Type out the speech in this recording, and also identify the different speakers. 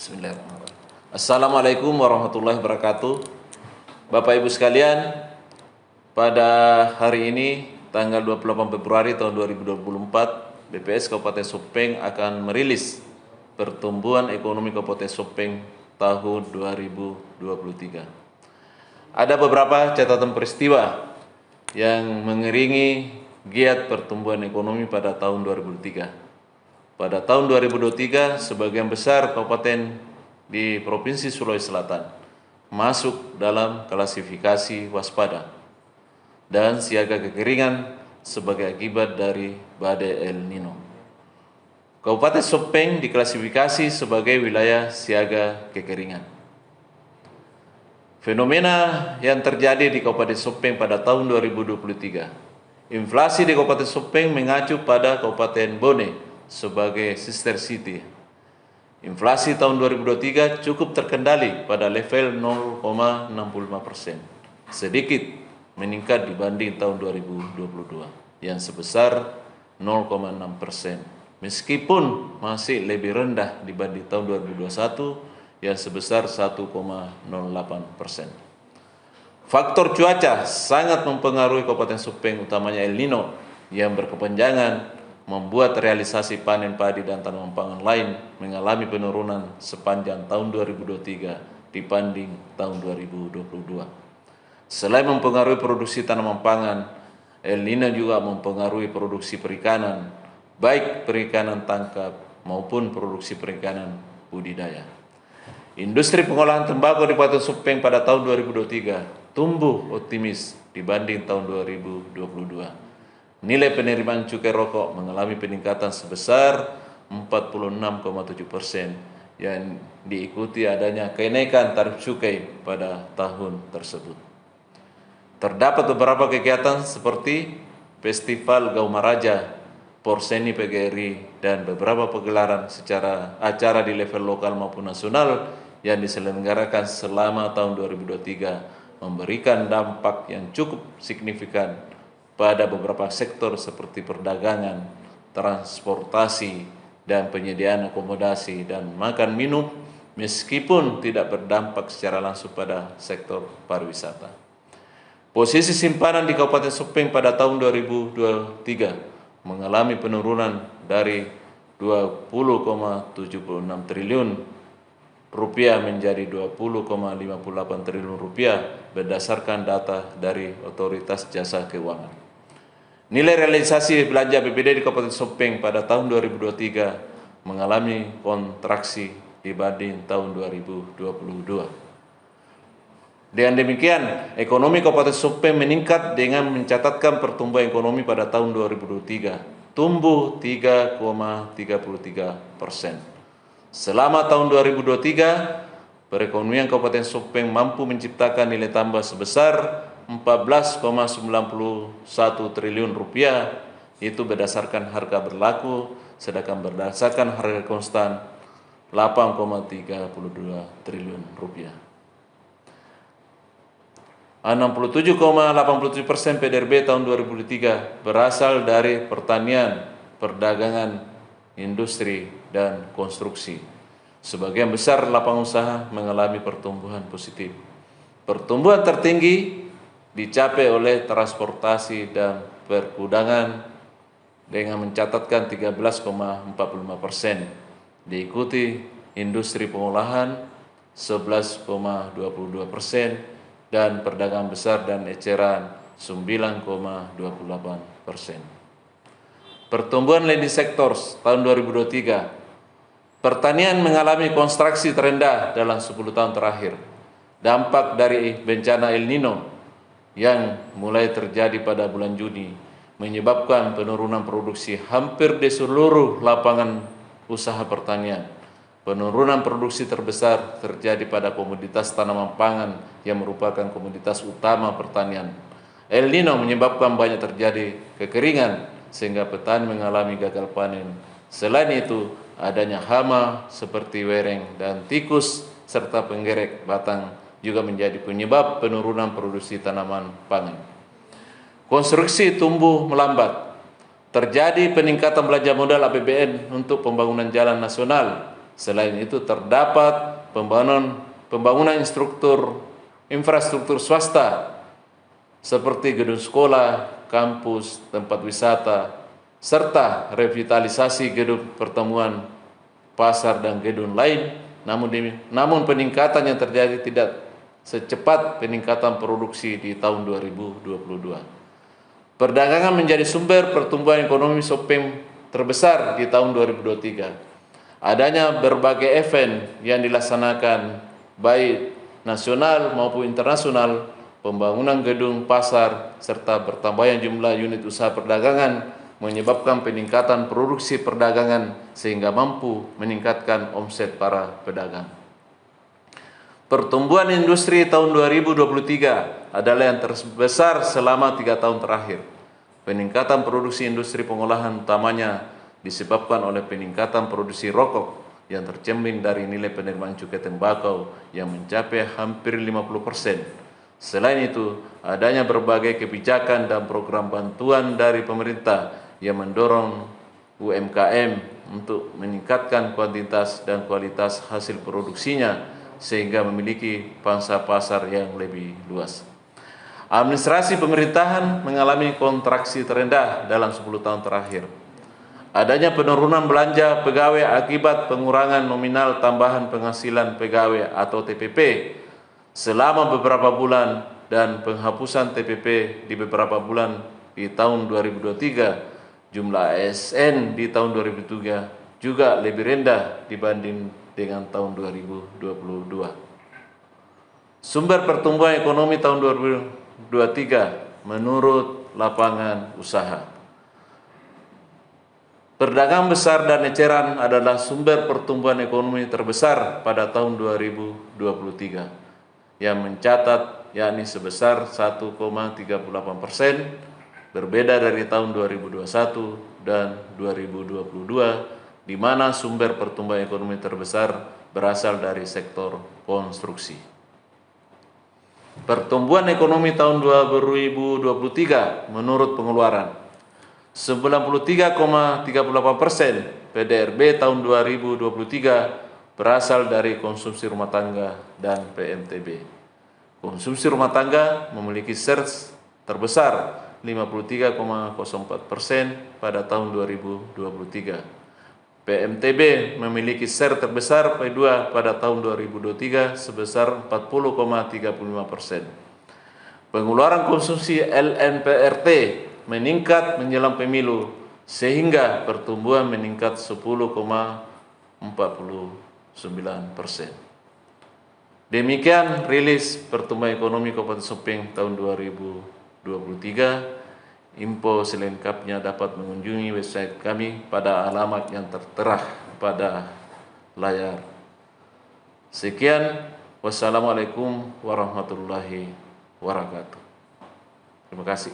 Speaker 1: Bismillahirrahmanirrahim. Assalamualaikum warahmatullahi wabarakatuh. Bapak Ibu sekalian, pada hari ini tanggal 28 Februari tahun 2024, BPS Kabupaten Sopeng akan merilis pertumbuhan ekonomi Kabupaten Sopeng tahun 2023. Ada beberapa catatan peristiwa yang mengiringi giat pertumbuhan ekonomi pada tahun 2023. Pada tahun 2023, sebagian besar kabupaten di Provinsi Sulawesi Selatan masuk dalam klasifikasi waspada dan siaga kekeringan sebagai akibat dari badai El Nino. Kabupaten Sopeng diklasifikasi sebagai wilayah siaga kekeringan. Fenomena yang terjadi di Kabupaten Sopeng pada tahun 2023. Inflasi di Kabupaten Sopeng mengacu pada Kabupaten Bone sebagai sister city. Inflasi tahun 2023 cukup terkendali pada level 0,65%, sedikit meningkat dibanding tahun 2022 yang sebesar 0,6%, meskipun masih lebih rendah dibanding tahun 2021 yang sebesar 1,08%. Faktor cuaca sangat mempengaruhi Kabupaten Sopeng, utamanya El Nino yang berkepanjangan membuat realisasi panen padi dan tanaman pangan lain mengalami penurunan sepanjang tahun 2023 dibanding tahun 2022. Selain mempengaruhi produksi tanaman pangan, El Nino juga mempengaruhi produksi perikanan, baik perikanan tangkap maupun produksi perikanan budidaya. Industri pengolahan tembakau di Kabupaten Sopeng pada tahun 2023 tumbuh optimis dibanding tahun 2022. Nilai penerimaan cukai rokok mengalami peningkatan sebesar 46,7% yang diikuti adanya kenaikan tarif cukai pada tahun tersebut. Terdapat beberapa kegiatan seperti Festival Gaumaraja, Porseni PGRI, dan beberapa pegelaran secara acara di level lokal maupun nasional yang diselenggarakan selama tahun 2023 memberikan dampak yang cukup signifikan pada beberapa sektor seperti perdagangan, transportasi, dan penyediaan akomodasi dan makan minum, meskipun tidak berdampak secara langsung pada sektor pariwisata. Posisi simpanan di Kabupaten Sopeng pada tahun 2023 mengalami penurunan dari 20,76 triliun rupiah menjadi 20,58 triliun rupiah berdasarkan data dari Otoritas Jasa Keuangan. Nilai realisasi belanja BPD di Kabupaten Sopeng pada tahun 2023 mengalami kontraksi dibanding tahun 2022. Dengan demikian, ekonomi Kabupaten Sopeng meningkat dengan mencatatkan pertumbuhan ekonomi pada tahun 2023, tumbuh 3,33%. Selama tahun 2023, perekonomian Kabupaten Sopeng mampu menciptakan nilai tambah sebesar 14,91 triliun rupiah, itu berdasarkan harga berlaku, sedangkan berdasarkan harga konstan 8,32 triliun rupiah. 67,87% PDRB tahun 2023 berasal dari pertanian, perdagangan, industri, dan konstruksi. Sebagian besar lapangan usaha mengalami pertumbuhan positif. Pertumbuhan tertinggi dicapai oleh transportasi dan pergudangan dengan mencatatkan 13,45%, diikuti industri pengolahan 11,22% dan perdagangan besar dan eceran 9,28%. Pertumbuhan lending sectors tahun 2023, pertanian mengalami kontraksi terendah dalam 10 tahun terakhir. Dampak dari bencana El Nino yang mulai terjadi pada bulan Juni menyebabkan penurunan produksi hampir di seluruh lapangan usaha pertanian. Penurunan produksi terbesar terjadi pada komoditas tanaman pangan yang merupakan komoditas utama pertanian. El Nino menyebabkan banyak terjadi kekeringan sehingga petani mengalami gagal panen. Selain itu, adanya hama seperti wereng dan tikus serta penggerek batang juga menjadi penyebab penurunan produksi tanaman pangan. Konstruksi tumbuh melambat. Terjadi peningkatan belanja modal APBN untuk pembangunan jalan nasional Selain itu terdapat pembangunan infrastruktur swasta seperti gedung sekolah, kampus, tempat wisata, serta revitalisasi gedung pertemuan, pasar, dan gedung lain. Namun peningkatan yang terjadi tidak secepat peningkatan produksi di tahun 2022. Perdagangan menjadi sumber pertumbuhan ekonomi Sopeng terbesar di tahun 2023. Adanya berbagai event yang dilaksanakan baik nasional maupun internasional, pembangunan gedung pasar, serta bertambahnya jumlah unit usaha perdagangan menyebabkan peningkatan produksi perdagangan sehingga mampu meningkatkan omset para pedagang. Pertumbuhan industri tahun 2023 adalah yang terbesar selama 3 tahun terakhir. Peningkatan produksi industri pengolahan utamanya disebabkan oleh peningkatan produksi rokok yang tercermin dari nilai penerimaan cukai tembakau yang mencapai hampir 50%. Selain itu, adanya berbagai kebijakan dan program bantuan dari pemerintah yang mendorong UMKM untuk meningkatkan kuantitas dan kualitas hasil produksinya sehingga memiliki pangsa pasar yang lebih luas. Administrasi pemerintahan mengalami kontraksi terendah dalam 10 tahun terakhir. Adanya penurunan belanja pegawai akibat pengurangan nominal tambahan penghasilan pegawai atau TPP selama beberapa bulan dan penghapusan TPP di beberapa bulan di tahun 2023. Jumlah ASN di tahun 2023 juga lebih rendah dibanding dengan tahun 2022. Sumber pertumbuhan ekonomi tahun 2023 menurut lapangan usaha. Perdagangan besar dan eceran adalah sumber pertumbuhan ekonomi terbesar pada tahun 2023 yang mencatat yakni sebesar 1,38%, berbeda dari tahun 2021 dan 2022 di mana sumber pertumbuhan ekonomi terbesar berasal dari sektor konstruksi. Pertumbuhan ekonomi tahun 2023 menurut pengeluaran 93,38% PDRB tahun 2023 berasal dari konsumsi rumah tangga dan PMTB. Konsumsi rumah tangga memiliki share terbesar 53,04% pada tahun 2023. PMTB memiliki share terbesar kedua pada tahun 2023 sebesar 40,35%. Pengeluaran konsumsi LNPRT meningkat menjelang pemilu sehingga pertumbuhan meningkat 10,49%. Demikian rilis pertumbuhan ekonomi Kabupaten Sopeng tahun 2023. Info selengkapnya dapat mengunjungi website kami pada alamat yang tertera pada layar. Sekian, wassalamualaikum warahmatullahi wabarakatuh. Terima kasih.